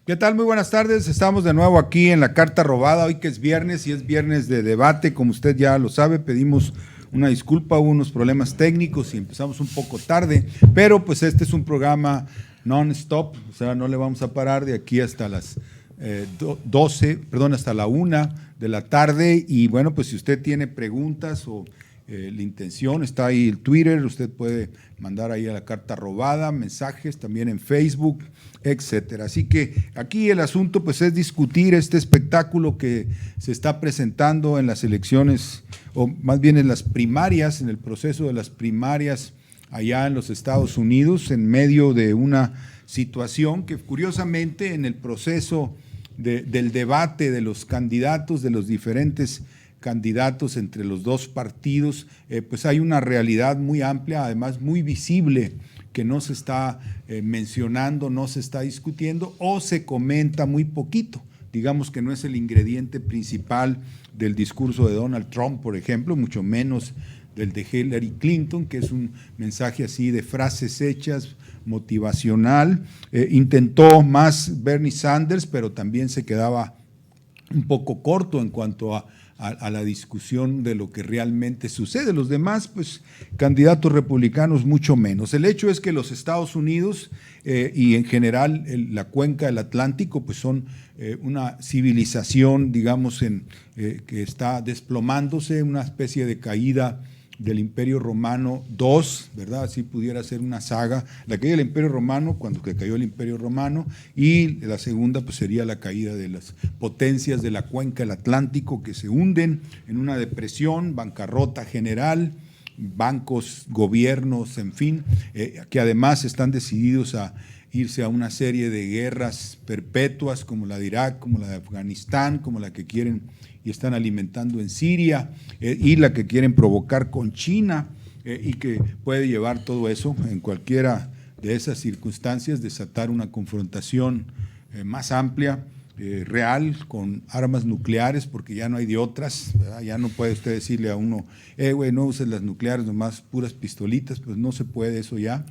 ¿Qué tal? Muy buenas tardes. Estamos de nuevo aquí en la Carta Robada, hoy que es viernes y es viernes de debate. Como usted ya lo sabe, pedimos una disculpa, hubo unos problemas técnicos y empezamos un poco tarde, pero pues este es un programa non-stop, o sea, no le vamos a parar de aquí hasta las 12, hasta la 1 de la tarde. Y bueno, pues si usted tiene preguntas o la intención, está ahí el Twitter, usted puede mandar ahí a la Carta Robada mensajes, también en Facebook, etcétera. Así que aquí el asunto pues es discutir este espectáculo que se está presentando en las elecciones, o más bien en las primarias, en el proceso de las primarias allá en los Estados Unidos, en medio de una situación que curiosamente en el proceso del debate de los candidatos, de los diferentes candidatos entre los dos partidos, pues hay una realidad muy amplia, además muy visible, que no se está mencionando, no se está discutiendo o se comenta muy poquito. Digamos que no es el ingrediente principal del discurso de Donald Trump, por ejemplo, mucho menos del de Hillary Clinton, que es un mensaje así de frases hechas, motivacional. Intentó más Bernie Sanders, pero también se quedaba un poco corto en cuanto a la discusión de lo que realmente sucede. Los demás, pues, candidatos republicanos, mucho menos. El hecho es que los Estados Unidos y en general la cuenca del Atlántico, pues son una civilización, digamos, que está desplomándose, una especie de caída del Imperio Romano II, ¿verdad? Así pudiera ser una saga, la caída del Imperio Romano, cuando cayó el Imperio Romano, y la segunda pues sería la caída de las potencias de la cuenca del Atlántico que se hunden en una depresión, bancarrota general, bancos, gobiernos, en fin, que además están decididos a irse a una serie de guerras perpetuas como la de Irak, como la de Afganistán, como la que quieren y están alimentando en Siria, y la que quieren provocar con China, y que puede llevar todo eso en cualquiera de esas circunstancias, desatar una confrontación más amplia, real, con armas nucleares, porque ya no hay de otras, ¿verdad? Ya no puede usted decirle a uno, güey, no uses las nucleares, nomás puras pistolitas, pues no se puede eso ya.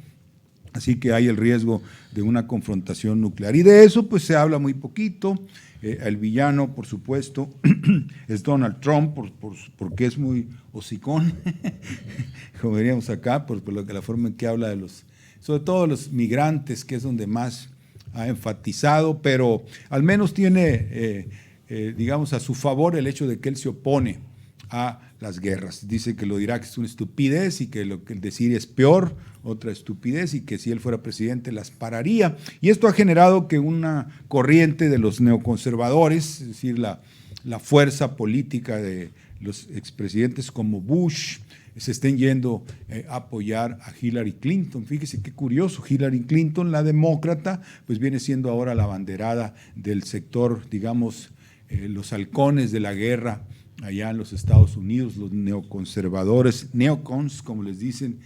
Así que hay el riesgo de una confrontación nuclear. Y de eso pues se habla muy poquito. El villano, por supuesto, es Donald Trump, porque es muy hocicón, como diríamos acá, por la forma en que habla de sobre todo los migrantes, que es donde más ha enfatizado, pero al menos tiene, digamos, a su favor el hecho de que él se opone a las guerras. Dice que lo de Irak es una estupidez y que lo que el de Siria es peor, otra estupidez, y que si él fuera presidente las pararía. Y esto ha generado que una corriente de los neoconservadores, es decir, la fuerza política de los expresidentes como Bush, se estén yendo a apoyar a Hillary Clinton. Fíjese qué curioso, Hillary Clinton, la demócrata, pues viene siendo ahora la abanderada del sector, digamos, los halcones de la guerra allá en los Estados Unidos, los neoconservadores, neocons, como les dicen,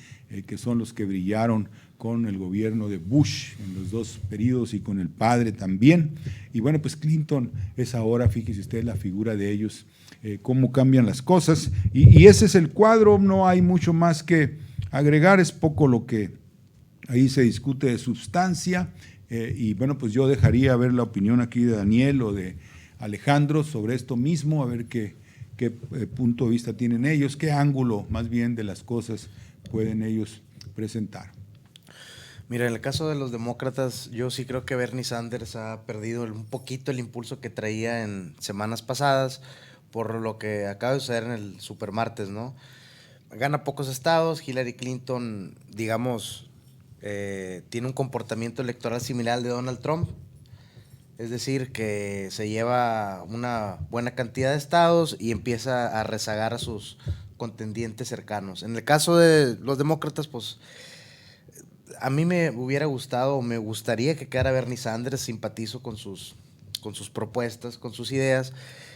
que son los que brillaron con el gobierno de Bush en los dos periodos y con el padre también. Y bueno, pues Clinton es ahora, fíjese usted, la figura de ellos, cómo cambian las cosas. Y ese es el cuadro, no hay mucho más que agregar, es poco lo que ahí se discute de sustancia. Y bueno, pues yo dejaría ver la opinión aquí de Daniel o de Alejandro sobre esto mismo, a ver qué punto de vista tienen ellos, qué ángulo más bien de las cosas pueden ellos presentar. Mira, en el caso de los demócratas, yo sí creo que Bernie Sanders ha perdido un poquito el impulso que traía en semanas pasadas por lo que acaba de suceder en el supermartes, ¿no? Gana pocos estados, Hillary Clinton, digamos, tiene un comportamiento electoral similar al de Donald Trump. Es decir, que se lleva una buena cantidad de estados y empieza a rezagar a sus contendientes cercanos. En el caso de los demócratas, pues a mí me hubiera gustado o me gustaría que quedara Bernie Sanders, simpatizo con sus propuestas, con sus ideas.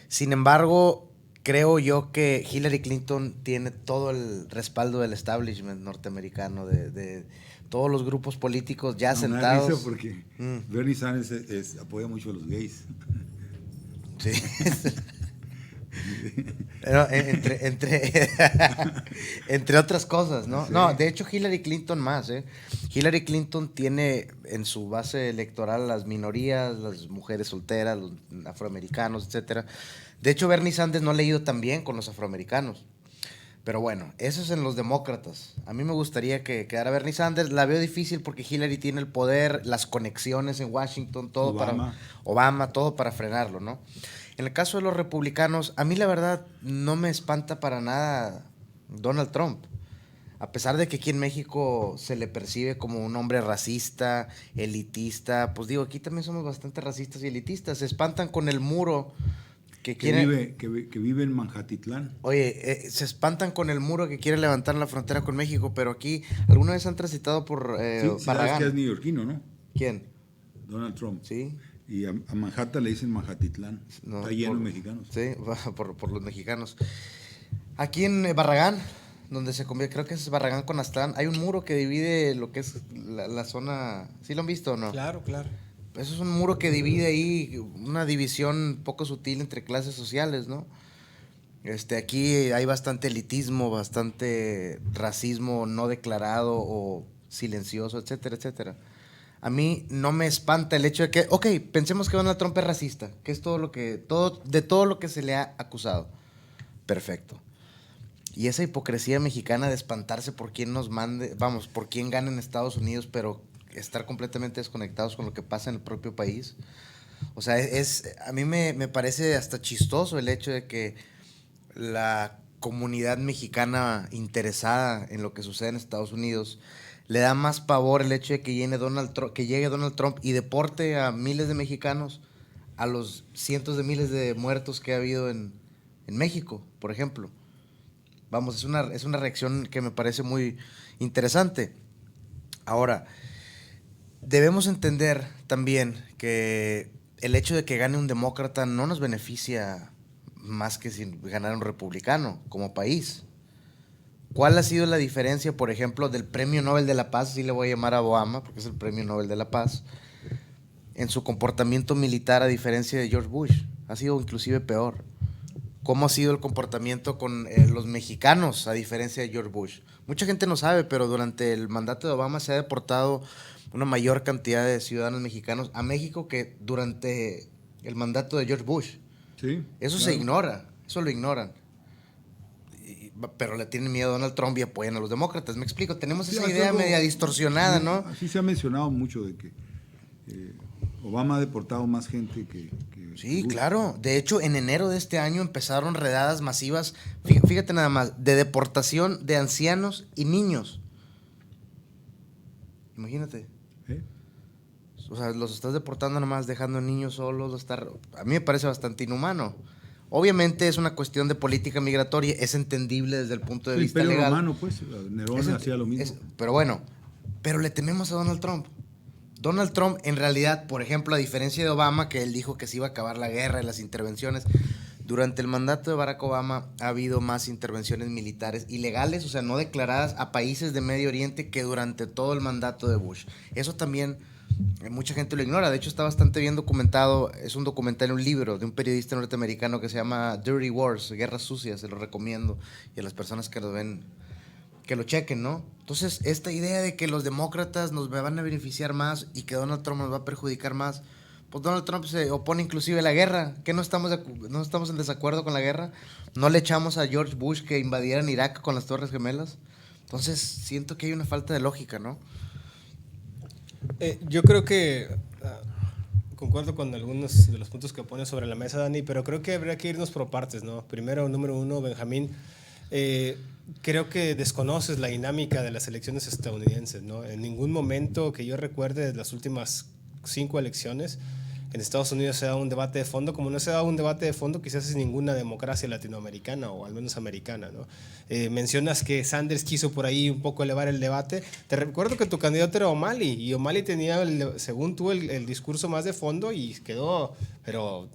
Sin embargo, creo yo que Hillary Clinton tiene todo el respaldo del establishment norteamericano, de todos los grupos políticos ya sentados. Una risa porque Bernie Sanders apoya mucho a los gays. Sí. No, entre otras cosas, ¿no? Sí. No, de hecho Hillary Clinton más, ¿eh? Hillary Clinton tiene en su base electoral las minorías, las mujeres solteras, los afroamericanos, etcétera. De hecho, Bernie Sanders no le ha ido tan bien con los afroamericanos. Pero bueno, eso es en los demócratas. A mí me gustaría que quedara Bernie Sanders. La veo difícil porque Hillary tiene el poder, las conexiones en Washington, todo Obama. para Obama, todo para frenarlo, ¿no? En el caso de los republicanos, a mí la verdad no me espanta para nada Donald Trump. A pesar de que aquí en México se le percibe como un hombre racista, elitista, pues digo, aquí también somos bastante racistas y elitistas. Se espantan con el muro que quiere... Que vive en Manjatitlán. Oye, se espantan con el muro que quiere levantar en la frontera con México, pero aquí alguna vez han transitado por Sí, sabes Barragán. que es neoyorquino, ¿no? ¿Quién? Donald Trump. Sí. Y a Manhattan le dicen Manjatitlán. No, Está lleno de mexicanos. Sí, por los mexicanos. Aquí en Barragán, donde se convierte, creo que es Barragán con Aztlán, hay un muro que divide lo que es la zona. ¿Sí lo han visto o no? Claro, claro. Eso es un muro que divide ahí una división poco sutil entre clases sociales, ¿no? Aquí hay bastante elitismo, bastante racismo no declarado o silencioso, etcétera, etcétera. A mí no me espanta el hecho de que, ok, pensemos que Donald Trump es racista, que es todo lo que se le ha acusado. Perfecto. Y esa hipocresía mexicana de espantarse por quién nos mande, vamos, por quién gana en Estados Unidos, pero estar completamente desconectados con lo que pasa en el propio país. O sea, a mí me parece hasta chistoso el hecho de que la comunidad mexicana interesada en lo que sucede en Estados Unidos le da más pavor el hecho de que llegue Donald Trump y deporte a miles de mexicanos a los cientos de miles de muertos que ha habido en México, por ejemplo. Vamos, es una reacción que me parece muy interesante. Ahora, debemos entender también que el hecho de que gane un demócrata no nos beneficia más que si ganara un republicano como país. ¿Cuál ha sido la diferencia, por ejemplo, del Premio Nobel de la Paz, así le voy a llamar a Obama, porque es el Premio Nobel de la Paz, en su comportamiento militar a diferencia de George Bush? Ha sido inclusive peor. ¿Cómo ha sido el comportamiento con los mexicanos a diferencia de George Bush? Mucha gente no sabe, pero durante el mandato de Obama se ha deportado una mayor cantidad de ciudadanos mexicanos a México que durante el mandato de George Bush. Sí, Eso claro. se ignora, eso lo ignoran. Pero le tienen miedo a Donald Trump y apoyan a los demócratas. Me explico, tenemos Sí, esa es idea algo- media distorsionada, ¿no? Así se ha mencionado mucho de que Obama ha deportado más gente que Sí, Bush. claro. De hecho, en enero de este año empezaron redadas masivas, fíjate nada más, de deportación de ancianos y niños. Imagínate. ¿Eh? O sea, los estás deportando nomás, dejando niños solos. A mí me parece bastante inhumano. Obviamente es una cuestión de política migratoria, es entendible desde el punto de El vista Imperio legal. Romano, pues, Nerón hacía lo mismo. Pero bueno, pero le tememos a Donald Trump. Donald Trump, en realidad, por ejemplo, a diferencia de Obama, que él dijo que se iba a acabar la guerra y las intervenciones, durante el mandato de Barack Obama ha habido más intervenciones militares ilegales, o sea, no declaradas, a países de Medio Oriente que durante todo el mandato de Bush. Eso también mucha gente lo ignora. De hecho, está bastante bien documentado. Es un documental, un libro de un periodista norteamericano que se llama Dirty Wars, Guerras Sucias. Se lo recomiendo. Y a las personas que lo ven, que lo chequen, ¿no? Entonces, esta idea de que los demócratas nos van a beneficiar más y que Donald Trump nos va a perjudicar más, pues Donald Trump se opone inclusive a la guerra. ¿Qué no estamos en desacuerdo con la guerra? ¿No le echamos a George Bush que invadieran Irak con las Torres Gemelas? Entonces, siento que hay una falta de lógica, ¿no? Yo creo que concuerdo con algunos de los puntos que pones sobre la mesa, Dani, pero creo que habría que irnos por partes, ¿no? Primero, número uno, Benjamín, creo que desconoces la dinámica de las elecciones estadounidenses, ¿no? En ningún momento que yo recuerde de las últimas 5 elecciones en Estados Unidos se da un debate de fondo, como no se da un debate de fondo quizás en ninguna democracia latinoamericana o al menos americana, ¿no? Mencionas que Sanders quiso por ahí un poco elevar el debate. Te recuerdo que tu candidato era O'Malley y O'Malley tenía, según tú, el discurso más de fondo y quedó, pero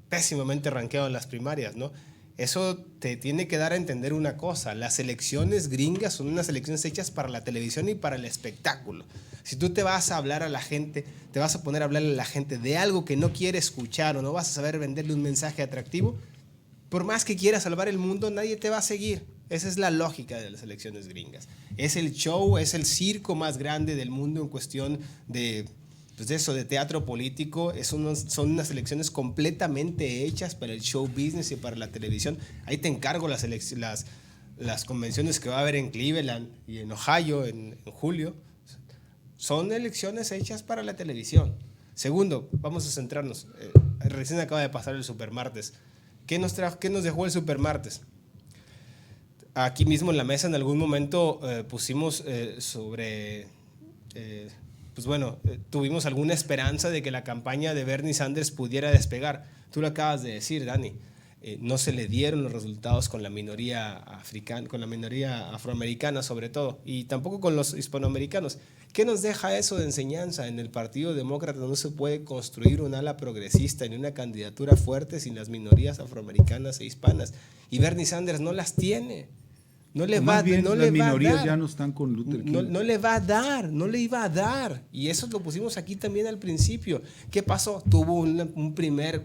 pésimamente rankeado en las primarias, ¿no? Eso te tiene que dar a entender una cosa: las elecciones gringas son unas elecciones hechas para la televisión y para el espectáculo. Si tú te vas a hablar a la gente, te vas a poner a hablarle a la gente de algo que no quiere escuchar o no vas a saber venderle un mensaje atractivo, por más que quieras salvar el mundo, nadie te va a seguir. Esa es la lógica de las elecciones gringas. Es el show, es el circo más grande del mundo en cuestión de, pues de eso, de teatro político. Son unas elecciones completamente hechas para el show business y para la televisión. Ahí te encargo las convenciones que va a haber en Cleveland y en Ohio en julio. Son elecciones hechas para la televisión. Segundo, vamos a centrarnos. Recién acaba de pasar el Supermartes. ¿Qué nos dejó el Supermartes? Aquí mismo en la mesa en algún momento pusimos tuvimos alguna esperanza de que la campaña de Bernie Sanders pudiera despegar. Tú lo acabas de decir, Dani. No se le dieron los resultados con la minoría africana, con la minoría afroamericana sobre todo, y tampoco con los hispanoamericanos. ¿Qué nos deja eso de enseñanza? En el Partido Demócrata no se puede construir un ala progresista ni una candidatura fuerte sin las minorías afroamericanas e hispanas. Y Bernie Sanders no las tiene. No le va a dar. Las minorías ya no están con Luther King. No le va a dar, no le iba a dar. Y eso lo pusimos aquí también al principio. ¿Qué pasó? Tuvo un primer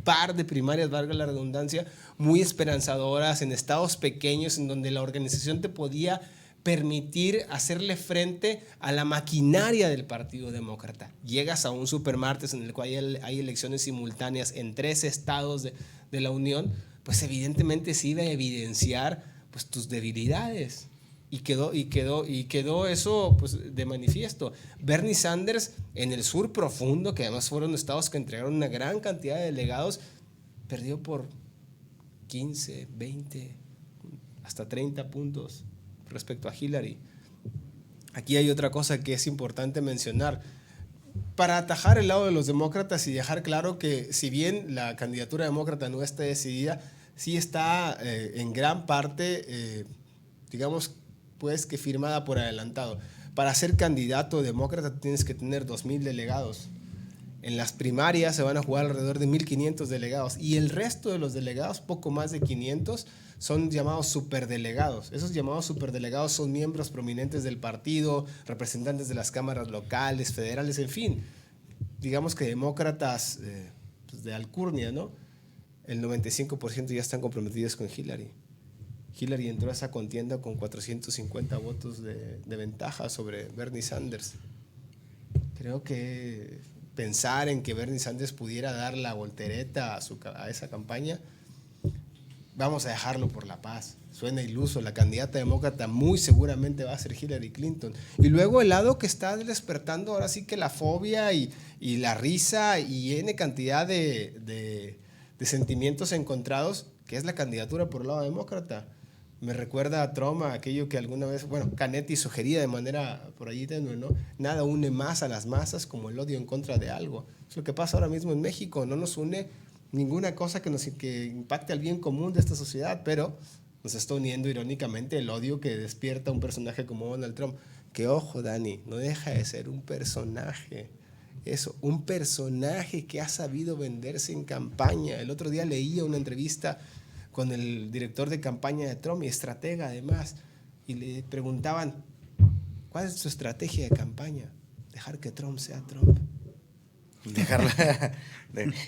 par de primarias, valga la redundancia, muy esperanzadoras en estados pequeños en donde la organización te podía permitir hacerle frente a la maquinaria del Partido Demócrata. Llegas a un Supermartes en el cual hay elecciones simultáneas en 3 estados de la Unión, pues evidentemente se iba a evidenciar pues tus debilidades. Y quedó eso pues, de manifiesto. Bernie Sanders en el sur profundo, que además fueron estados que entregaron una gran cantidad de delegados, perdió por 15, 20, hasta 30 puntos respecto a Hillary. Aquí hay otra cosa que es importante mencionar. Para atajar el lado de los demócratas y dejar claro que si bien la candidatura demócrata no está decidida, sí está en gran parte, digamos, pues que firmada por adelantado. Para ser candidato demócrata tienes que tener 2,000 delegados. En las primarias se van a jugar alrededor de 1,500 delegados y el resto de los delegados, poco más de 500, son llamados superdelegados. Esos llamados superdelegados son miembros prominentes del partido, representantes de las cámaras locales, federales, en fin. Digamos que demócratas pues de alcurnia, ¿no? El 95% ya están comprometidos con Hillary. Hillary entró a esa contienda con 450 votos de ventaja sobre Bernie Sanders. Creo que pensar en que Bernie Sanders pudiera dar la voltereta a esa campaña, vamos a dejarlo por la paz. Suena iluso. La candidata demócrata muy seguramente va a ser Hillary Clinton. Y luego el lado que está despertando ahora sí que la fobia y la risa y N cantidad de sentimientos encontrados, que es la candidatura por el lado demócrata. Me recuerda a Trump, a aquello que alguna vez, Canetti sugería de manera por allí tenue, ¿no? Nada une más a las masas como el odio en contra de algo. Es lo que pasa ahora mismo en México. No nos une ninguna cosa que impacte al bien común de esta sociedad, pero nos está uniendo irónicamente el odio que despierta un personaje como Donald Trump. Que ojo, Dani, no deja de ser un personaje. Eso, un personaje que ha sabido venderse en campaña. El otro día leía una entrevista con el director de campaña de Trump y estratega además, y le preguntaban, ¿cuál es su estrategia de campaña? Dejar que Trump sea Trump.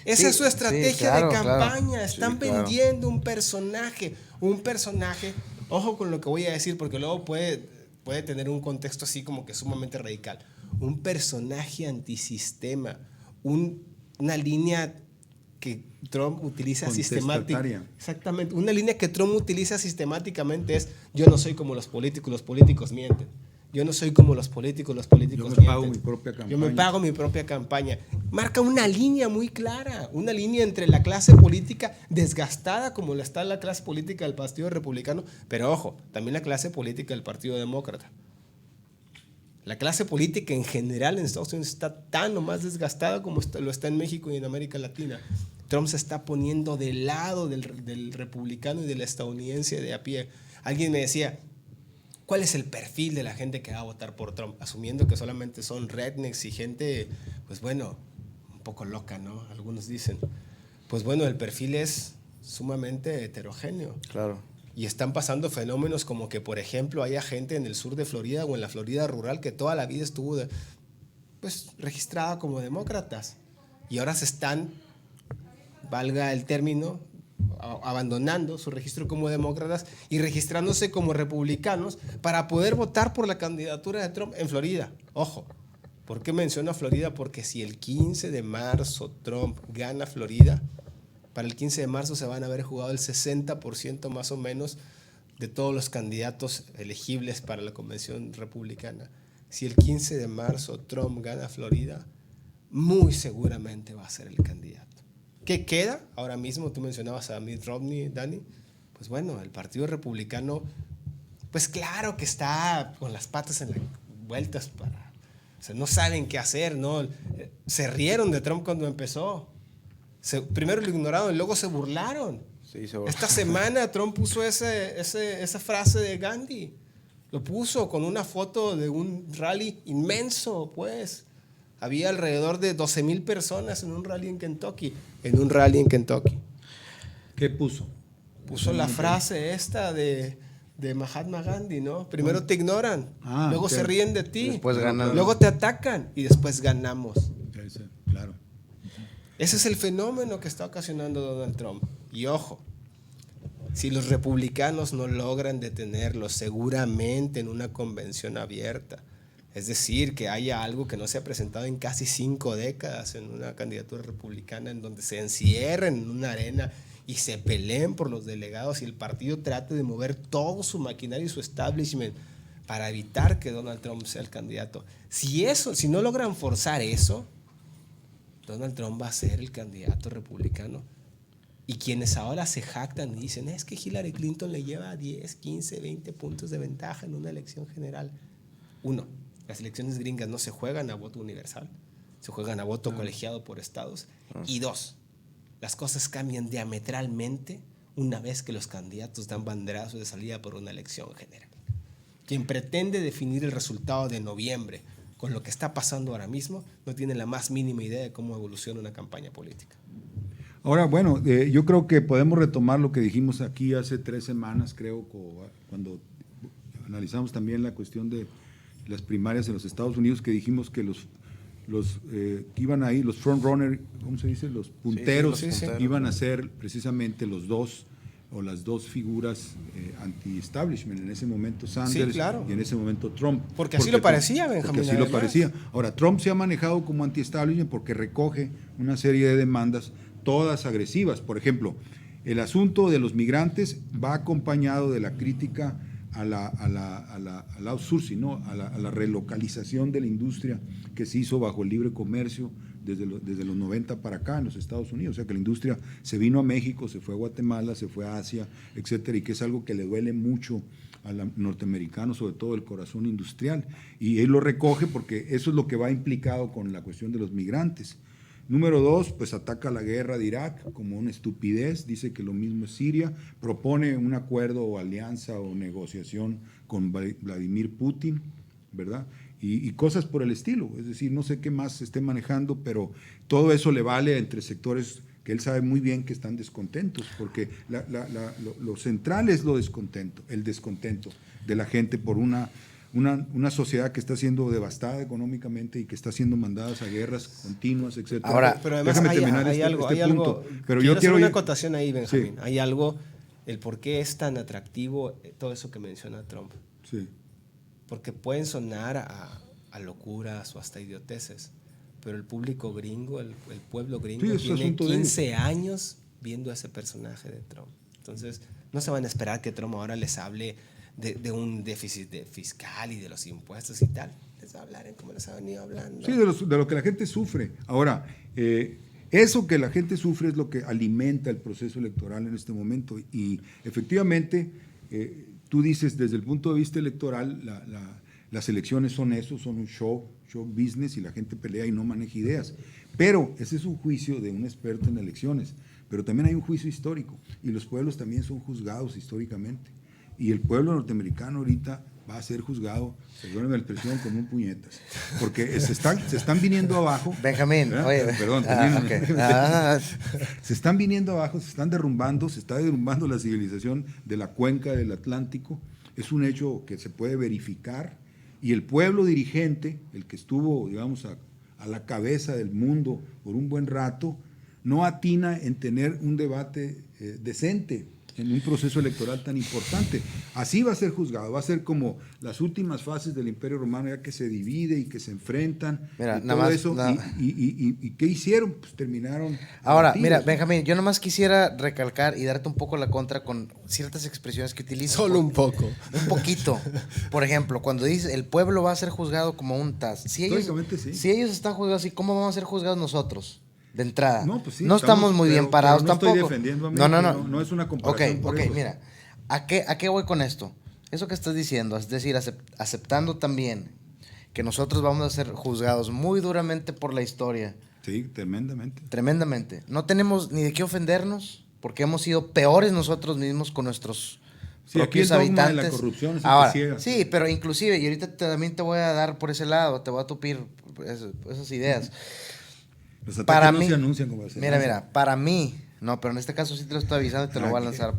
Esa es su estrategia de campaña. Claro. Están vendiendo un personaje, ojo con lo que voy a decir, porque luego puede tener un contexto así como que sumamente radical. Un personaje antisistema, una línea que Trump utiliza sistemáticamente. Exactamente. Una línea que Trump utiliza sistemáticamente es: yo no soy como los políticos mienten. Yo no soy como los políticos mienten. Yo me pago mi propia campaña. Yo me pago mi propia campaña. Marca una línea muy clara, una línea entre la clase política desgastada, como está la clase política del Partido Republicano, pero ojo, también la clase política del Partido Demócrata. La clase política en general en Estados Unidos está tan o más desgastada como lo está en México y en América Latina. Trump se está poniendo del lado del republicano y del estadounidense de a pie. Alguien me decía, ¿cuál es el perfil de la gente que va a votar por Trump? Asumiendo que solamente son rednecks y gente, pues bueno, un poco loca, ¿no? Algunos dicen. Pues bueno, el perfil es sumamente heterogéneo. Claro. Y están pasando fenómenos como que, por ejemplo, haya gente en el sur de Florida o en la Florida rural que toda la vida estuvo registrada como demócratas. Y ahora se están, valga el término, abandonando su registro como demócratas y registrándose como republicanos para poder votar por la candidatura de Trump en Florida. Ojo, ¿por qué menciono a Florida? Porque si el 15 de marzo Trump gana Florida, para el 15 de marzo se van a haber jugado el 60% más o menos de todos los candidatos elegibles para la convención republicana. Si el 15 de marzo Trump gana Florida, muy seguramente va a ser el candidato. ¿Qué queda? Ahora mismo tú mencionabas a Mitt Romney, Dani. Pues bueno, el Partido Republicano, pues claro que está con las patas en las vueltas para... O sea, no saben qué hacer, ¿no? Se rieron de Trump cuando empezó. Primero lo ignoraron y luego se burlaron. Sí, Esta semana Trump puso esa frase de Gandhi. Lo puso con una foto de un rally inmenso, pues. Había alrededor de 12,000 personas en un rally en Kentucky. ¿Qué puso? Puso la frase esta de Mahatma Gandhi, ¿no? Primero te ignoran, luego okay. se ríen de ti, Después ganan. luego te atacan y después ganamos. Claro. Ese es el fenómeno que está ocasionando Donald Trump. Y ojo, si los republicanos no logran detenerlo seguramente en una convención abierta, es decir, que haya algo que no se ha presentado en casi 5 décadas en una candidatura republicana en donde se encierren en una arena y se peleen por los delegados y el partido trate de mover todo su maquinaria y su establishment para evitar que Donald Trump sea el candidato. Si no logran forzar eso, Donald Trump va a ser el candidato republicano. Y quienes ahora se jactan y dicen, es que Hillary Clinton le lleva 10, 15, 20 puntos de ventaja en una elección general. Uno, las elecciones gringas no se juegan a voto universal, se juegan a voto colegiado por estados. Y dos, las cosas cambian diametralmente una vez que los candidatos dan banderazos de salida por una elección general. Quien pretende definir el resultado de noviembre con lo que está pasando ahora mismo no tiene la más mínima idea de cómo evoluciona una campaña política. Ahora, bueno, yo creo que podemos retomar lo que dijimos aquí hace 3 semanas, creo, cuando analizamos también la cuestión de las primarias en los Estados Unidos, que dijimos que los que iban ahí, los frontrunners, ¿cómo se dice? Los punteros, Sí, los punteros. iban a ser precisamente las dos figuras anti-establishment, en ese momento Sanders, Sí, claro. y en ese momento Trump. Porque así lo parecía, Benjamín. Porque así lo además. parecía. Ahora, Trump se ha manejado como anti-establishment porque recoge una serie de demandas, todas agresivas. Por ejemplo, el asunto de los migrantes va acompañado de la crítica al outsourcing, ¿no? a la relocalización de la industria que se hizo bajo el libre comercio desde los 90 para acá en los Estados Unidos. O sea que la industria se vino a México, se fue a Guatemala, se fue a Asia, etcétera, y que es algo que le duele mucho al norteamericano, sobre todo el corazón industrial. Y él lo recoge porque eso es lo que va implicado con la cuestión de los migrantes. Número 2, pues ataca la guerra de Irak como una estupidez, dice que lo mismo es Siria, propone un acuerdo o alianza o negociación con Vladimir Putin, ¿verdad? Y cosas por el estilo, es decir, no sé qué más se esté manejando, pero todo eso le vale entre sectores que él sabe muy bien que están descontentos, porque lo central es el descontento de la gente por una sociedad que está siendo devastada económicamente y que está siendo mandadas a guerras continuas, etcétera. Ahora, pero además déjame hay terminar algo, este hay punto. algo. Pero yo hacer quiero una ir- acotación ahí, Benjamín. Sí. Hay algo, el por qué es tan atractivo todo eso que menciona Trump. Sí. Porque pueden sonar a locuras o hasta idioteces, pero el público gringo, el pueblo gringo, Sí, es tiene asunto de 15 años viendo a ese personaje de Trump. Entonces, no se van a esperar que Trump ahora les hable de un déficit fiscal y de los impuestos y tal. Les va a hablar en como les ha venido hablando. Sí, de lo que la gente sufre. Ahora, eso que la gente sufre es lo que alimenta el proceso electoral en este momento. Y efectivamente, tú dices, desde el punto de vista electoral, las elecciones son eso, son un show business y la gente pelea y no maneja ideas. Pero ese es un juicio de un experto en elecciones. Pero también hay un juicio histórico y los pueblos también son juzgados históricamente. Y el pueblo norteamericano ahorita va a ser juzgado, perdónenme la expresión, como un puñetas. Porque se están viniendo abajo. Benjamín, ¿verdad? oye. Perdón, se están viniendo abajo, se están derrumbando, se está derrumbando la civilización de la cuenca del Atlántico. Es un hecho que se puede verificar. Y el pueblo dirigente, el que estuvo, digamos, a la cabeza del mundo por un buen rato, no atina en tener un debate decente en un proceso electoral tan importante. Así va a ser juzgado, va a ser como las últimas fases del Imperio Romano, ya que se divide y que se enfrentan. Mira, y nada todo más, eso. ¿Y qué hicieron? Pues terminaron. Ahora, abatidos. mira, Benjamín, yo nomás quisiera recalcar y darte un poco la contra con ciertas expresiones que utilizas. Solo un poco. Un poquito. Por ejemplo, cuando dices el pueblo va a ser juzgado como un TAS. Históricamente, sí. Si ellos están juzgados así, ¿cómo vamos a ser juzgados nosotros? De entrada. No, pues sí, no estamos muy bien parados pero no tampoco. Estoy defendiendo a México, no es una comparación. Ok, por ok, eso. mira. ¿A qué voy con esto? Eso que estás diciendo, es decir, aceptando también que nosotros vamos a ser juzgados muy duramente por la historia. Sí, tremendamente. Tremendamente. No tenemos ni de qué ofendernos porque hemos sido peores nosotros mismos con nuestros Sí, aquí el propios dogma habitantes. de la corrupción es el Ahora, que ciega. sí, pero inclusive, y ahorita también te voy a dar por ese lado, te voy a tupir esas ideas. Los ataques Para no mí, se anuncian como se lanzan. mira, para mí, no, pero en este caso sí te lo estoy avisando y te lo voy a lanzar.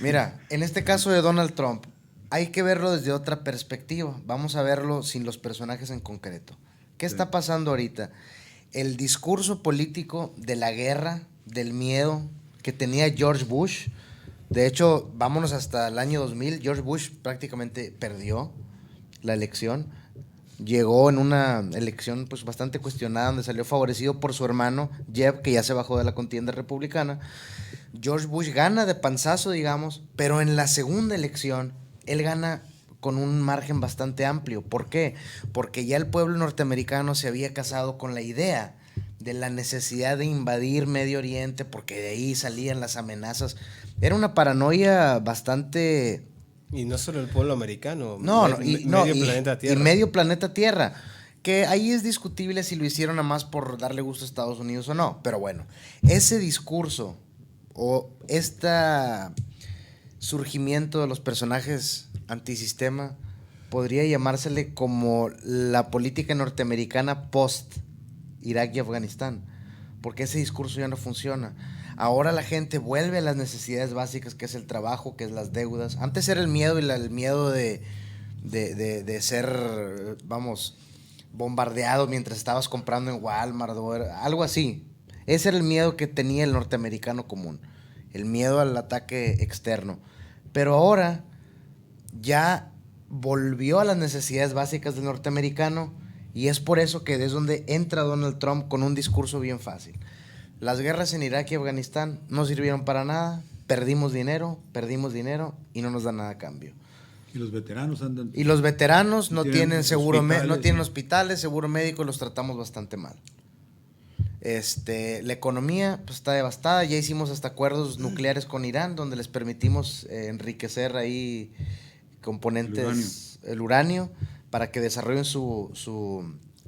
Mira, en este caso de Donald Trump, hay que verlo desde otra perspectiva. Vamos a verlo sin los personajes en concreto. ¿Qué está pasando ahorita? El discurso político de la guerra, del miedo que tenía George Bush. De hecho, vámonos hasta el año 2000. George Bush prácticamente perdió la elección. Llegó en una elección pues bastante cuestionada, donde salió favorecido por su hermano Jeb, que ya se bajó de la contienda republicana. George Bush gana de panzazo, digamos, pero en la segunda elección él gana con un margen bastante amplio. ¿Por qué? Porque ya el pueblo norteamericano se había casado con la idea de la necesidad de invadir Medio Oriente, porque de ahí salían las amenazas. Era una paranoia bastante... Y no solo el pueblo americano, medio planeta Tierra. Y medio planeta Tierra. Que ahí es discutible si lo hicieron nada más por darle gusto a Estados Unidos o no. Pero bueno, ese discurso o este surgimiento de los personajes antisistema podría llamársele como la política norteamericana post Irak y Afganistán. Porque ese discurso ya no funciona. Ahora la gente vuelve a las necesidades básicas, que es el trabajo, que es las deudas. Antes era el miedo el miedo de ser, vamos, bombardeado mientras estabas comprando en Walmart o algo así. Ese era el miedo que tenía el norteamericano común, el miedo al ataque externo. Pero ahora ya volvió a las necesidades básicas del norteamericano y es por eso que es donde entra Donald Trump con un discurso bien fácil. Las guerras en Irak y Afganistán no sirvieron para nada, perdimos dinero y no nos dan nada a cambio. Y los veteranos andan. Y los veteranos no tienen seguro, no tienen ¿no? hospitales, seguro médico, los tratamos bastante mal. La economía pues, está devastada, ya hicimos hasta acuerdos nucleares con Irán, donde les permitimos enriquecer ahí componentes, el uranio para que desarrollen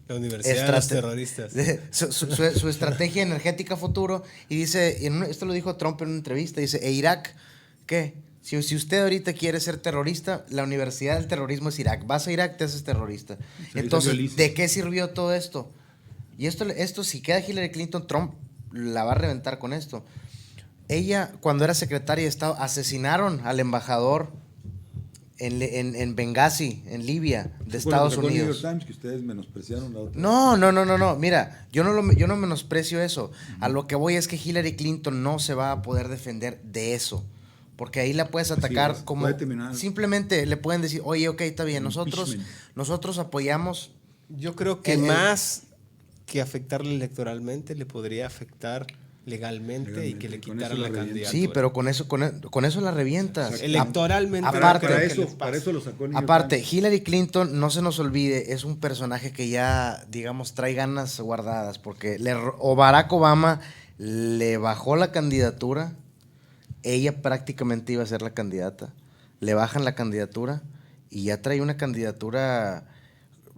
la Universidad de los Terroristas. Su estrategia energética futuro. Y dice, esto lo dijo Trump en una entrevista, dice, Irak, ¿qué? Si usted ahorita quiere ser terrorista, la universidad del terrorismo es Irak. Vas a Irak, te haces terrorista. Entonces, ¿de qué sirvió todo esto? Y esto si queda Hillary Clinton, Trump la va a reventar con esto. Ella, cuando era secretaria de Estado, asesinaron al embajador en Benghazi, en Libia, de Estados Unidos. New York Times, que ustedes menospreciaron la otra. No. Mira, yo no menosprecio eso. A lo que voy es que Hillary Clinton no se va a poder defender de eso. Porque ahí la puedes atacar como... Simplemente le pueden decir, oye, ok, está bien, nosotros apoyamos... Yo creo que más que afectarle electoralmente, le podría afectar legalmente y que le quitaran la candidatura. Sí, pero con eso la revientas. Electoralmente. Aparte, para eso lo sacó el aparte, Hillary Clinton, no se nos olvide, es un personaje que ya, digamos, trae ganas guardadas, porque Barack Obama le bajó la candidatura, ella prácticamente iba a ser la candidata, le bajan la candidatura y ya trae una candidatura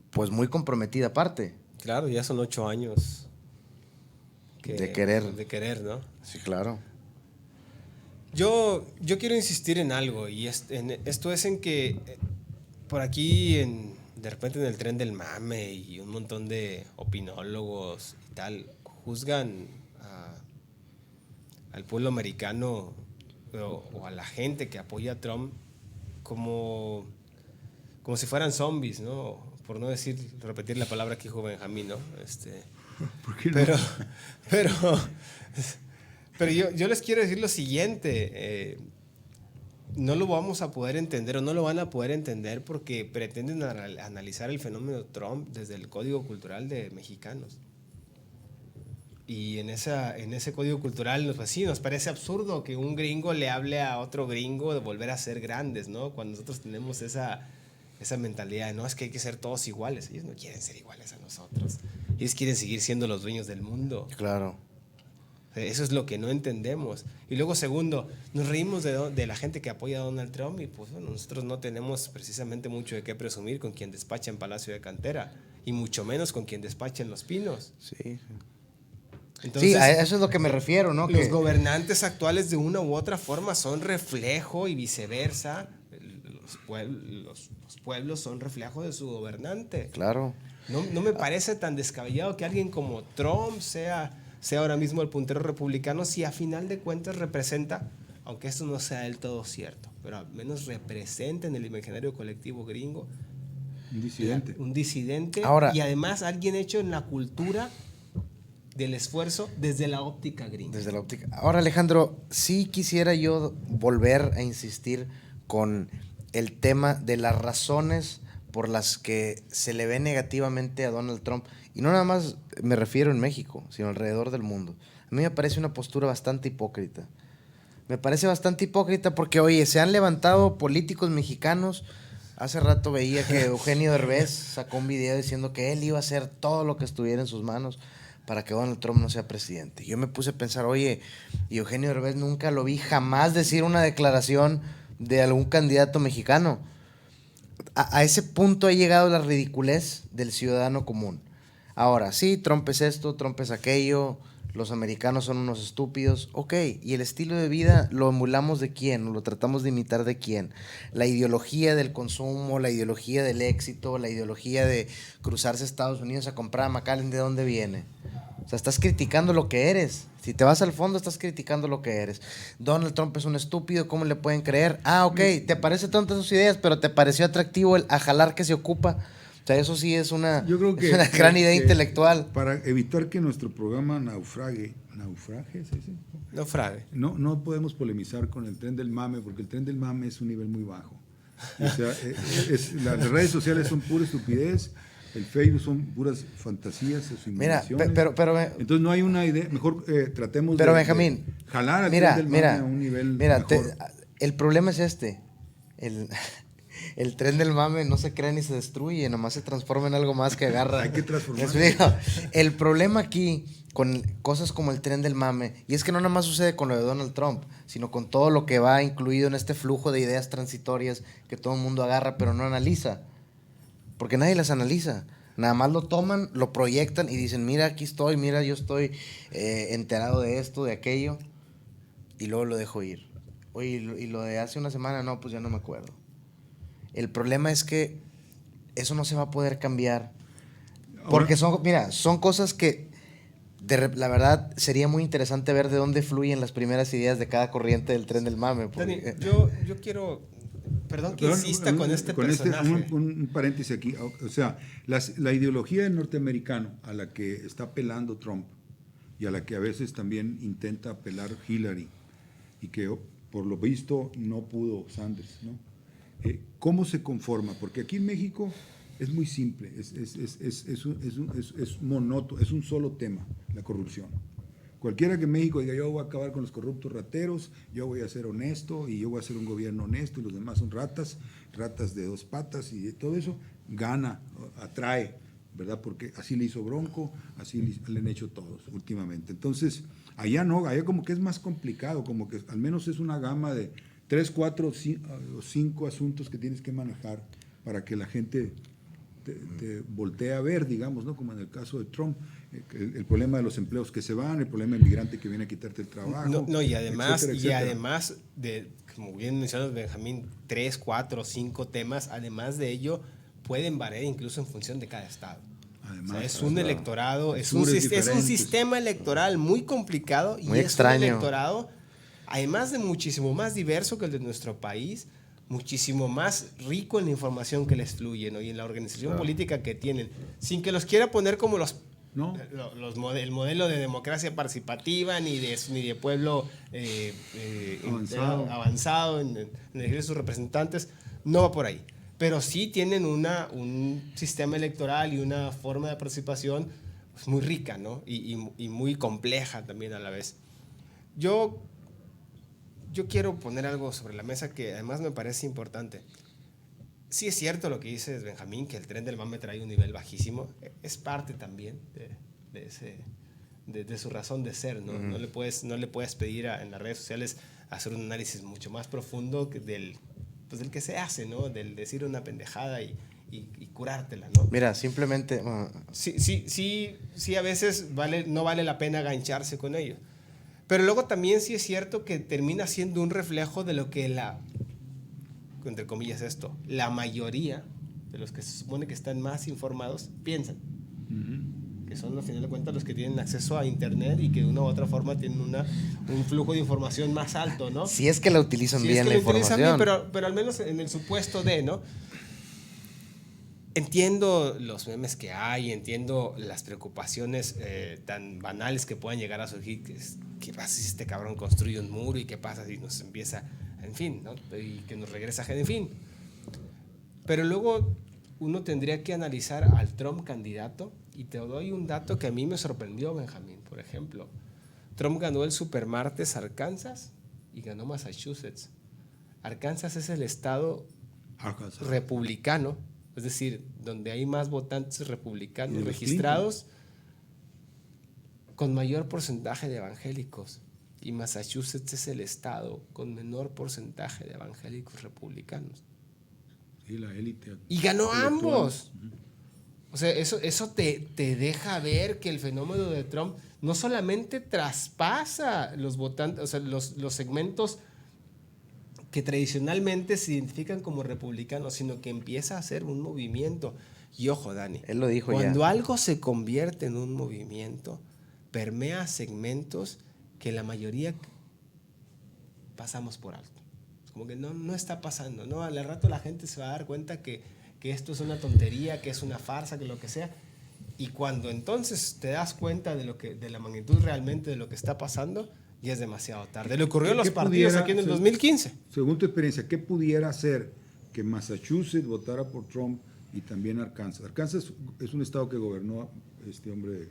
pues muy comprometida aparte. Claro, ya son 8 años. De querer. De querer, ¿no? Sí, claro. Yo quiero insistir en algo, y esto es en que por aquí, de repente en el tren del mame y un montón de opinólogos y tal, juzgan al pueblo americano o a la gente que apoya a Trump como si fueran zombies, ¿no? por no repetir la palabra que dijo Benjamín, ¿no? ¿Por qué no? Pero yo les quiero decir lo siguiente, no lo vamos a poder entender o no lo van a poder entender porque pretenden analizar el fenómeno Trump desde el código cultural de mexicanos. Y en ese código cultural, pues sí, nos parece absurdo que un gringo le hable a otro gringo de volver a ser grandes, ¿no? Cuando nosotros tenemos esa mentalidad de, no, es que hay que ser todos iguales. Ellos no quieren ser iguales a nosotros. Ellos quieren seguir siendo los dueños del mundo. Claro. Eso es lo que no entendemos. Y luego, segundo, nos reímos de la gente que apoya a Donald Trump y pues bueno, nosotros no tenemos precisamente mucho de qué presumir con quien despacha en Palacio de Cantera y mucho menos con quien despacha en Los Pinos. Sí. Entonces, sí, a eso es lo que me refiero, ¿no? Los gobernantes actuales de una u otra forma son reflejo y viceversa. Los pueblos son reflejo de su gobernante. Claro. No me parece tan descabellado que alguien como Trump sea ahora mismo el puntero republicano si a final de cuentas representa, aunque esto no sea del todo cierto, pero al menos representa en el imaginario colectivo gringo un disidente Ahora, y además alguien hecho en la cultura del esfuerzo desde la óptica gringa. Desde la óptica. Ahora, Alejandro, sí quisiera yo volver a insistir con el tema de las razones por las que se le ve negativamente a Donald Trump. Y no nada más me refiero en México, sino alrededor del mundo. A mí me parece una postura bastante hipócrita. Me parece bastante hipócrita porque, oye, se han levantado políticos mexicanos. Hace rato veía que Eugenio Derbez sacó un video diciendo que él iba a hacer todo lo que estuviera en sus manos para que Donald Trump no sea presidente. Yo me puse a pensar, oye, y Eugenio Derbez nunca lo vi jamás decir una declaración de algún candidato mexicano. A ese punto ha llegado la ridiculez del ciudadano común. Ahora, sí, Trump es esto, Trump es aquello, los americanos son unos estúpidos. Ok, ¿y el estilo de vida lo emulamos de quién? ¿O lo tratamos de imitar de quién? La ideología del consumo, la ideología del éxito, la ideología de cruzarse a Estados Unidos a comprar a McAllen, ¿de dónde viene? O sea, estás criticando lo que eres. Si te vas al fondo, estás criticando lo que eres. Donald Trump es un estúpido, ¿cómo le pueden creer? Ah, ok, te parecen tontas sus ideas, pero te pareció atractivo el a jalar que se ocupa. O sea, eso sí es una, Yo creo que, es una gran idea intelectual. Para evitar que nuestro programa naufrague, ¿se dice? No podemos polemizar con el tren del mame, porque el tren del mame es un nivel muy bajo. O sea, las redes sociales son pura estupidez, el Facebook son puras fantasías o simulaciones. Mira, pero entonces no hay una idea, mejor tratemos pero de Benjamín, jalar al tren del mame a un nivel mejor. El problema es este. El tren del mame no se crea ni se destruye, nomás se transforma en algo más que agarra. Hay que transformarlo. El problema aquí con cosas como el tren del mame, y es que no nada más sucede con lo de Donald Trump, sino con todo lo que va incluido en este flujo de ideas transitorias que todo el mundo agarra pero no analiza, porque nadie las analiza. Nada más lo toman, lo proyectan y dicen, mira, aquí estoy, mira, yo estoy enterado de esto, de aquello, y luego lo dejo ir. Oye, y lo de hace una semana, no, pues ya no me acuerdo. El problema es que eso no se va a poder cambiar. Porque son cosas que la verdad sería muy interesante ver de dónde fluyen las primeras ideas de cada corriente del tren del mame. Dani, yo quiero, perdón que insista con este personaje. Un paréntesis aquí. O sea, la ideología del norteamericano a la que está apelando Trump y a la que a veces también intenta apelar Hillary y que por lo visto no pudo Sanders, ¿no? ¿Cómo se conforma? Porque aquí en México es muy simple, es monótono, es un solo tema, la corrupción. Cualquiera que en México diga, yo voy a acabar con los corruptos rateros, yo voy a ser honesto y yo voy a hacer un gobierno honesto y los demás son ratas de dos patas y todo eso, gana, atrae, ¿verdad? Porque así le hizo Bronco, así le han hecho todos últimamente. Entonces, allá no, allá como que es más complicado, como que al menos es una gama de 3, 4 o 5 asuntos que tienes que manejar para que la gente te voltee a ver, digamos, ¿no? Como en el caso de Trump, el problema de los empleos que se van, el problema del migrante que viene a quitarte el trabajo. Y además, etcétera. Además de, como bien mencionas, Benjamín, 3, 4, 5 temas, además de ello, pueden variar incluso en función de cada estado. Además, o sea, es un electorado, es un sistema electoral muy complicado y muy es extraño. Un electorado, además de muchísimo más diverso que el de nuestro país, muchísimo más rico en la información que les fluye, ¿no? Y en la organización política que tienen, sin que los quiera poner como ¿no? el modelo de democracia participativa ni de pueblo avanzado en elegir sus representantes, no va por ahí. Pero sí tienen un sistema electoral y una forma de participación pues, muy rica, ¿no? Y muy compleja también a la vez. Yo quiero poner algo sobre la mesa que además me parece importante. Sí es cierto lo que dice Benjamín, que el tren del mame trae un nivel bajísimo. Es parte también de su razón de ser, ¿no? No le puedes pedir en las redes sociales hacer un análisis mucho más profundo del que se hace, ¿no? Del decir una pendejada y curártela, ¿no? Mira, simplemente... Sí, a veces no vale la pena agancharse con ello. Pero luego también sí es cierto que termina siendo un reflejo de lo que entre comillas la mayoría de los que se supone que están más informados piensan. Que son al final de cuentas los que tienen acceso a internet y que de una u otra forma tienen un flujo de información más alto, ¿no? Si es que la utilizan bien la información. Bien, pero al menos en el supuesto ¿no? Entiendo los memes que hay, entiendo las preocupaciones tan banales que puedan llegar a surgir. ¿Qué pasa si este cabrón construye un muro? ¿Y qué pasa si nos empieza, en fin, ¿no? Y que nos regresa, en fin? Pero luego uno tendría que analizar al Trump candidato, y te doy un dato que a mí me sorprendió, Benjamín. Por ejemplo, Trump ganó el Supermartes Arkansas y ganó Massachusetts. Arkansas es el estado republicano, es decir, donde hay más votantes republicanos registrados con mayor porcentaje de evangélicos. Y Massachusetts es el estado con menor porcentaje de evangélicos republicanos. Sí, la élite. Y ganó ambos. O sea, eso te deja ver que el fenómeno de Trump no solamente traspasa los votantes, o sea, los segmentos que tradicionalmente se identifican como republicanos, sino que empieza a ser un movimiento. Y ojo, Dani, él lo dijo cuando algo se convierte en un movimiento, permea segmentos que la mayoría pasamos por alto. Como que no está pasando, ¿no? Al rato la gente se va a dar cuenta que esto es una tontería, que es una farsa, que lo que sea. Y cuando entonces te das cuenta de la magnitud realmente de lo que está pasando, ya es demasiado tarde. Le ocurrió a los partidos aquí en el 2015. Según tu experiencia, ¿qué pudiera hacer que Massachusetts votara por Trump y también Arkansas? Arkansas es un estado que gobernó este hombre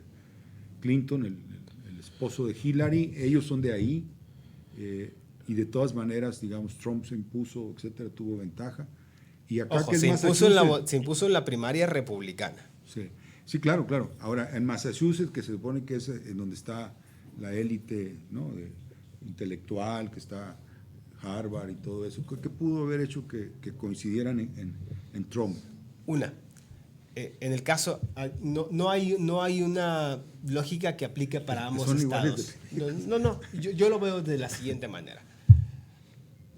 Clinton, el esposo de Hillary. Ellos son de ahí. Y de todas maneras, digamos, Trump se impuso, etcétera, tuvo ventaja. Y acá Ojo, que se impuso en la primaria republicana. Sí, claro. Ahora, en Massachusetts, que se supone que es en donde está la élite, ¿no? Intelectual, que está Harvard y todo eso, ¿qué pudo haber hecho que coincidieran en Trump? En el caso, no hay una lógica que aplique para ambos estados. No, yo lo veo de la siguiente manera.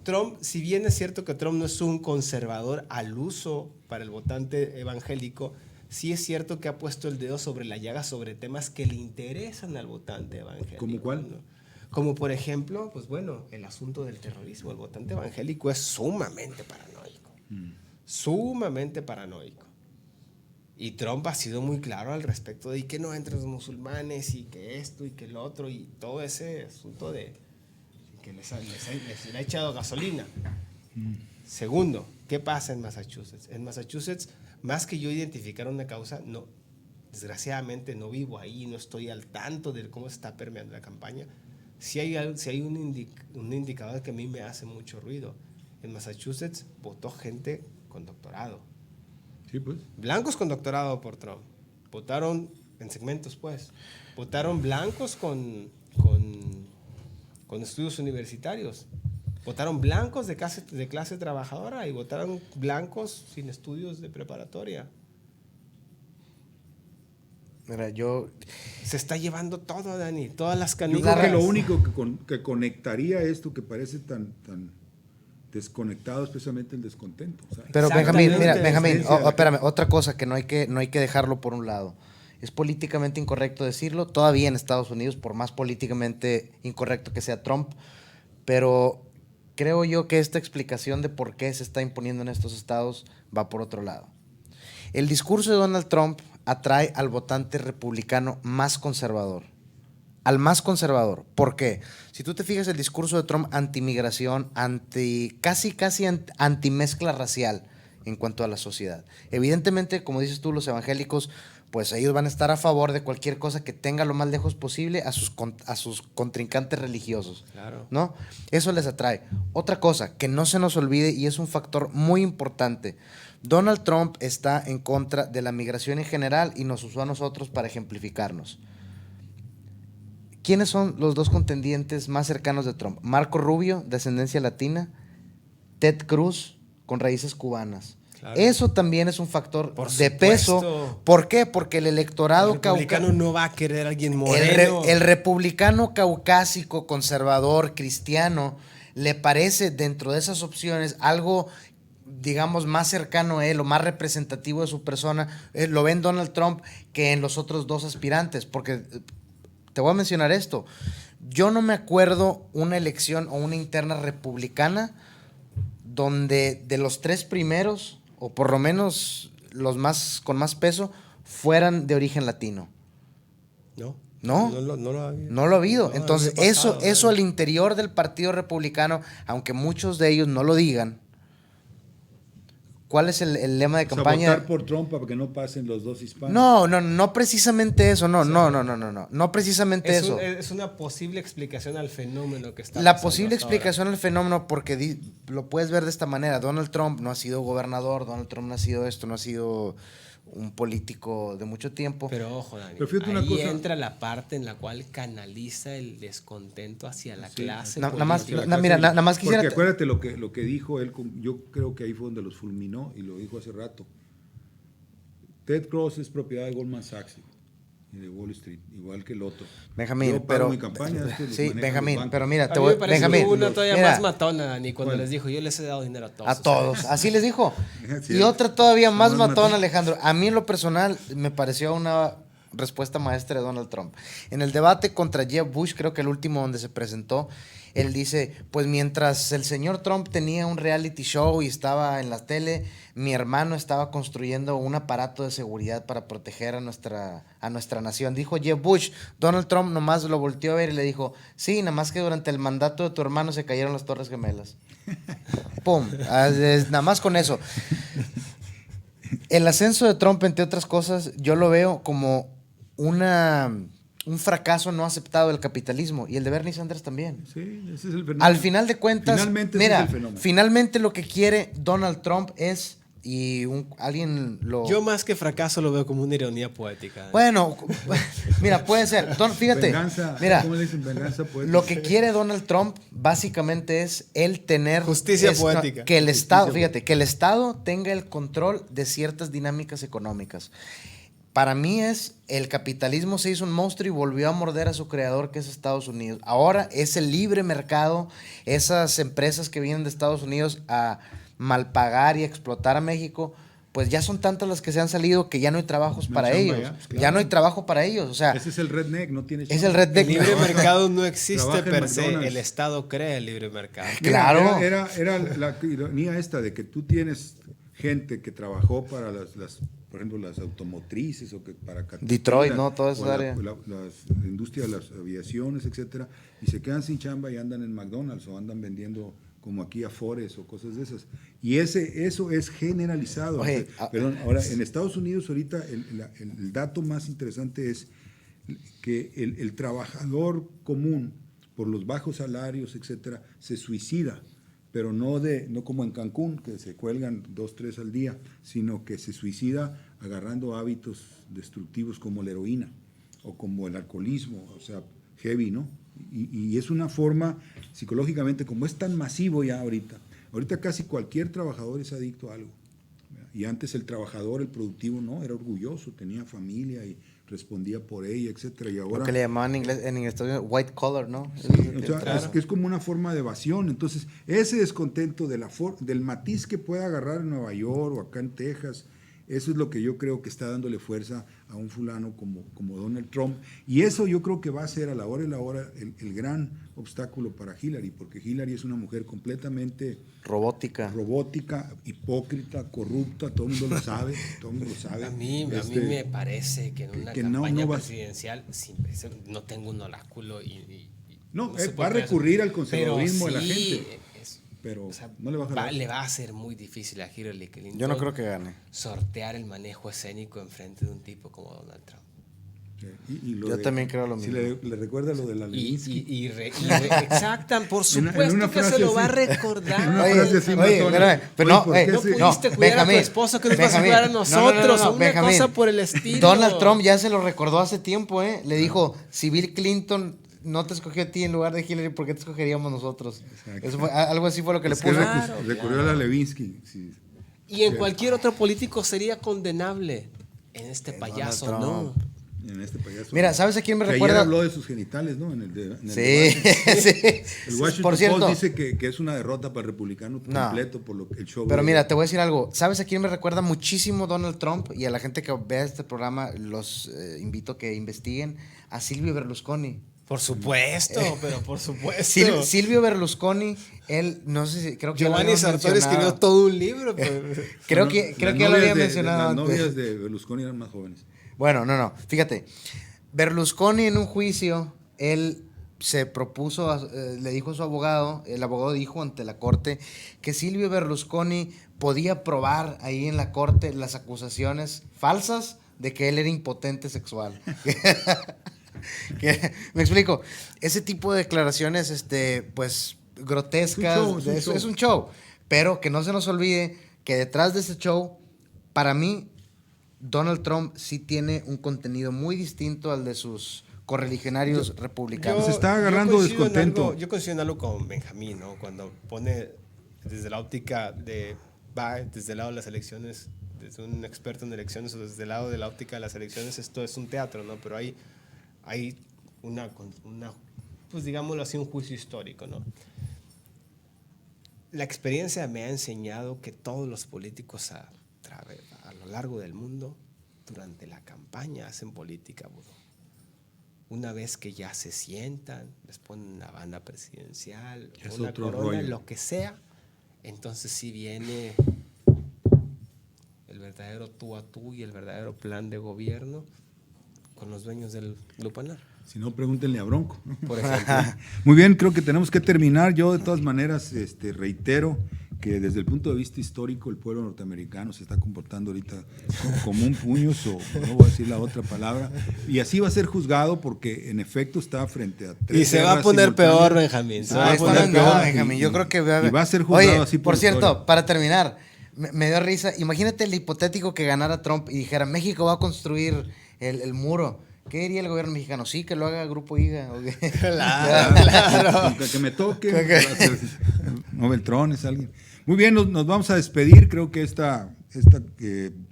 Trump, si bien es cierto que Trump no es un conservador al uso para el votante evangélico, sí es cierto que ha puesto el dedo sobre la llaga sobre temas que le interesan al votante evangélico. ¿Cómo cuál? ¿No? Como por ejemplo, pues bueno, el asunto del terrorismo. El votante evangélico es sumamente paranoico. Sumamente paranoico. Y Trump ha sido muy claro al respecto de que no entren los musulmanes y que esto y que lo otro y todo ese asunto de que les ha echado gasolina. Segundo, ¿qué pasa en Massachusetts? En Massachusetts, más que yo identificar una causa, no, desgraciadamente no vivo ahí, no estoy al tanto de cómo se está permeando la campaña. Si hay un indicador que a mí me hace mucho ruido. En Massachusetts votó gente con doctorado. Sí, pues. Blancos con doctorado por Trump. Votaron en segmentos, pues. Votaron blancos con estudios universitarios. Votaron blancos de clase trabajadora y votaron blancos sin estudios de preparatoria. Mira, se está llevando todo, Dani, todas las canicas. Yo creo que lo único que conectaría esto que parece tan desconectado es precisamente el descontento. ¿Sabes? Pero Benjamín, espérame, otra cosa que no hay que dejarlo por un lado. Es políticamente incorrecto decirlo, todavía en Estados Unidos, por más políticamente incorrecto que sea Trump, pero creo yo que esta explicación de por qué se está imponiendo en estos estados va por otro lado. El discurso de Donald Trump atrae al votante republicano más conservador. Al más conservador. ¿Por qué? Si tú te fijas el discurso de Trump antimigración, casi antimezcla racial en cuanto a la sociedad. Evidentemente, como dices tú, los evangélicos, pues ellos van a estar a favor de cualquier cosa que tenga lo más lejos posible a sus contrincantes religiosos. Claro. ¿No? Eso les atrae. Otra cosa, que no se nos olvide y es un factor muy importante. Donald Trump está en contra de la migración en general y nos usó a nosotros para ejemplificarnos. ¿Quiénes son los dos contendientes más cercanos de Trump? Marco Rubio, de ascendencia latina, Ted Cruz, con raíces cubanas. Claro. Eso también es un factor de peso. ¿Por qué? Porque el electorado republicano no va a querer a alguien moreno. El republicano caucásico, conservador, cristiano, le parece dentro de esas opciones algo, digamos, más cercano a él o más representativo de su persona. Lo ve en Donald Trump que en los otros dos aspirantes, porque te voy a mencionar esto. Yo no me acuerdo una elección o una interna republicana donde de los tres primeros, o por lo menos los más con más peso, fueran de origen latino. No lo ha habido. Entonces, eso al interior del Partido Republicano, aunque muchos de ellos no lo digan, ¿cuál es el lema de campaña? Votar por Trump para que no pasen los dos hispanos. No precisamente eso, no precisamente eso. Es una posible explicación al fenómeno que está pasando. La posible explicación al fenómeno, porque lo puedes ver de esta manera. Donald Trump no ha sido gobernador, Donald Trump no ha sido esto, no ha sido un político de mucho tiempo. Pero ojo, Dani, pero ahí entra la parte en la cual canaliza el descontento hacia la clase nada política. más quisiera... Porque acuérdate lo que dijo él, yo creo que ahí fue donde los fulminó, y lo dijo hace rato. Ted Cruz es propiedad de Goldman Sachs y de Wall Street, igual que el otro. Benjamín, pero mi campaña, sí, Benjamín, pero mira, te voy Benjamín, una todavía mira, más matona, Dani, cuando les dijo, yo les he dado dinero a todos. A todos, así les dijo. Sí, y otra todavía más matona, Alejandro. A mí en lo personal me pareció una respuesta maestra de Donald Trump. En el debate contra Jeb Bush, creo que el último donde se presentó, él dice, pues mientras el señor Trump tenía un reality show y estaba en la tele, mi hermano estaba construyendo un aparato de seguridad para proteger a nuestra nación. Dijo Jeb Bush. Donald Trump nomás lo volteó a ver y le dijo, sí, nada más que durante el mandato de tu hermano se cayeron las Torres Gemelas. ¡Pum! Nada más con eso. El ascenso de Trump, entre otras cosas, yo lo veo como un fracaso no aceptado del capitalismo, y el de Bernie Sanders también. Sí, ese es el fenómeno. Al final de cuentas, finalmente mira, ese es el fenómeno. Finalmente lo que quiere Donald Trump es, alguien lo... Yo más que fracaso lo veo como una ironía poética. Bueno, mira, puede ser. Fíjate, mira, ¿cómo le dicen? Venganza poética. lo que quiere Donald Trump básicamente es él tener... Justicia poética. Que el Estado, fíjate, que el Estado tenga el control de ciertas dinámicas económicas. Para mí el capitalismo se hizo un monstruo y volvió a morder a su creador, que es Estados Unidos. Ahora es el libre mercado, esas empresas que vienen de Estados Unidos a malpagar y explotar a México, pues ya son tantas las que se han salido que ya no hay trabajos para ellos. Claro. Ya no hay trabajo para ellos. O sea, ese es el redneck, no tiene chance. Es el redneck. El libre mercado no existe per se, el Estado crea el libre mercado. Claro. Era la ironía esta de que tú tienes gente que trabajó para por ejemplo, las automotrices o que para Detroit, ¿no? Toda esa área. La industria de las aviaciones, etcétera, y se quedan sin chamba y andan en McDonald's o andan vendiendo como aquí Afores o cosas de esas. Y eso es generalizado. Oye, Perdón, ahora en Estados Unidos ahorita el dato más interesante es que el trabajador común, por los bajos salarios, etcétera, se suicida. Pero no como en Cancún, que se cuelgan 2, 3 al día, sino que se suicida agarrando hábitos destructivos como la heroína o como el alcoholismo, o sea, heavy, ¿no? Y es una forma, psicológicamente, como es tan masivo ya ahorita casi cualquier trabajador es adicto a algo. Y antes el trabajador, el productivo, no, era orgulloso, tenía familia y respondía por ella, etcétera. Y ahora, lo que le llamaban en inglés white collar, ¿no? Sí, o sea, es como una forma de evasión. Entonces, ese descontento del matiz que pueda agarrar en Nueva York o acá en Texas, Eso es lo que yo creo que está dándole fuerza a un fulano como Donald Trump. Y eso yo creo que va a ser a la hora y la hora el gran obstáculo para Hillary, porque Hillary es una mujer completamente Robótica. hipócrita, corrupta, todo el mundo lo sabe, todo el mundo lo sabe. A mí me parece que en una campaña presidencial no tengo un oráculo no se va a puede recurrir al pero conservadurismo de la sí, gente. Pero no le va a jalar. le va a ser muy difícil a Hillary Clinton. Yo no creo que gane. Sortear el manejo escénico enfrente de un tipo como Donald Trump. Yo también creo lo mismo. Si le recuerda lo de la Lewinsky. Exacto, por supuesto que se lo va a recordar. No pudiste cuidar a tu esposo, que nos vas a cuidar a nosotros, o una cosa por el estilo. Donald Trump ya se lo recordó hace tiempo, ¿eh? Le dijo, si Bill Clinton no te escogió a ti en lugar de Hillary, ¿por qué te escogeríamos nosotros? Eso fue, algo así fue lo que le puso. Recurrió a la Lewinsky. Sí. Y en cualquier otro político sería condenable. En este payaso, no. En este payaso. Mira, ¿sabes a quién me que recuerda? Ayer habló de sus genitales, ¿no? En el sí. El Washington Por cierto, Post dice que es una derrota para el republicano completo por lo que el show. Pero mira, te voy a decir algo. ¿Sabes a quién me recuerda muchísimo Donald Trump? Y a la gente que vea este programa los invito a que investiguen a Silvio Berlusconi. Por supuesto, pero por supuesto. Silvio Berlusconi, él, no sé si, creo que Giovanni Sartori escribió todo un libro. Creo que ya lo había mencionado antes. Las antes. novias de Berlusconi eran más jóvenes. Bueno, no. Fíjate, Berlusconi en un juicio, él se propuso, le dijo a su abogado, el abogado dijo ante la corte que Silvio Berlusconi podía probar ahí en la corte las acusaciones falsas de que él era impotente sexual. Me explico, ese tipo de declaraciones pues grotescas, es un show, pero que no se nos olvide que detrás de ese show, para mí Donald Trump sí tiene un contenido muy distinto al de sus correligionarios republicanos. Se está agarrando descontento. Yo coincido en algo con Benjamín, ¿no? Cuando pone desde la óptica desde el lado de las elecciones, desde un experto en elecciones o desde el lado de la óptica de las elecciones, esto es un teatro, ¿no? Pero hay una pues digámoslo así, un juicio histórico, ¿no? La experiencia me ha enseñado que todos los políticos a lo largo del mundo, durante la campaña, hacen política, bro. Una vez que ya se sientan, les ponen una banda presidencial, una corona, lo que sea, entonces sí viene el verdadero tú a tú y el verdadero plan de gobierno con los dueños del Lupanar. Si no, pregúntenle a Bronco, ¿no? Por ejemplo. Muy bien, creo que tenemos que terminar. Yo, de todas maneras, reitero que desde el punto de vista histórico el pueblo norteamericano se está comportando ahorita como un puño, no voy a decir la otra palabra, y así va a ser juzgado porque en efecto está frente a tres. Y se va a poner peor, Benjamín. Se va a poner peor, Benjamín. Yo creo que va a ser juzgado. Oye, así por cierto, historia. para terminar, me dio risa. Imagínate el hipotético que ganara Trump y dijera, México va a construir el muro. ¿Qué diría el gobierno mexicano? Sí, que lo haga Grupo IGA. Claro. Que me toque. No, Beltrón es alguien. Muy bien, nos vamos a despedir. Creo que esta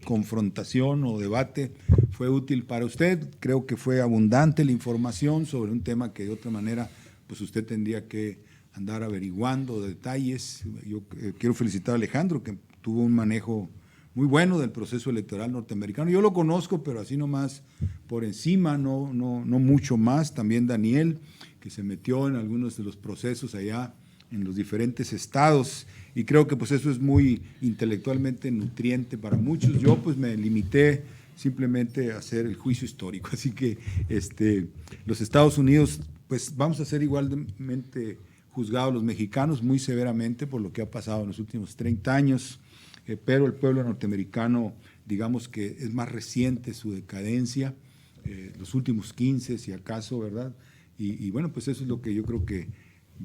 confrontación o debate fue útil para usted. Creo que fue abundante la información sobre un tema que de otra manera pues usted tendría que andar averiguando detalles. Yo quiero felicitar a Alejandro, que tuvo un manejo muy bueno del proceso electoral norteamericano. Yo lo conozco, pero así nomás por encima, no mucho más. También Daniel, que se metió en algunos de los procesos allá en los diferentes estados, y creo que pues eso es muy intelectualmente nutriente para muchos. Yo pues me limité simplemente a hacer el juicio histórico, así que los Estados Unidos pues vamos a ser igualmente juzgados los mexicanos muy severamente por lo que ha pasado en los últimos 30 años, pero el pueblo norteamericano, digamos que es más reciente su decadencia, los últimos 15 si acaso, ¿verdad? Y bueno, pues eso es lo que yo creo que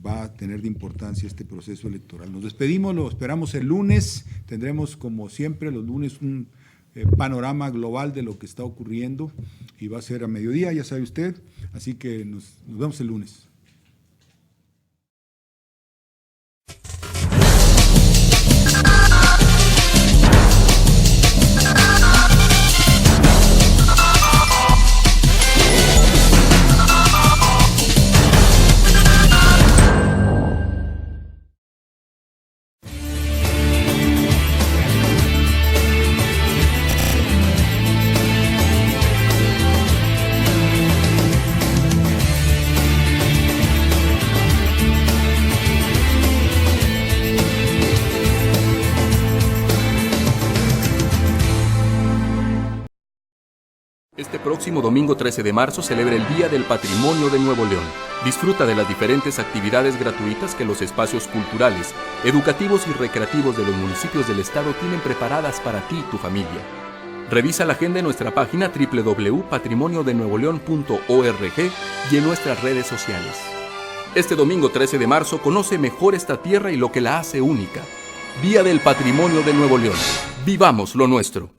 va a tener de importancia este proceso electoral. Nos despedimos, lo esperamos el lunes, tendremos como siempre los lunes un panorama global de lo que está ocurriendo y va a ser a mediodía, ya sabe usted, así que nos vemos el lunes. Este próximo domingo 13 de marzo celebra el Día del Patrimonio de Nuevo León. Disfruta de las diferentes actividades gratuitas que los espacios culturales, educativos y recreativos de los municipios del estado tienen preparadas para ti y tu familia. Revisa la agenda en nuestra página www.patrimoniodenuevoleon.org y en nuestras redes sociales. Este domingo 13 de marzo conoce mejor esta tierra y lo que la hace única. Día del Patrimonio de Nuevo León. Vivamos lo nuestro.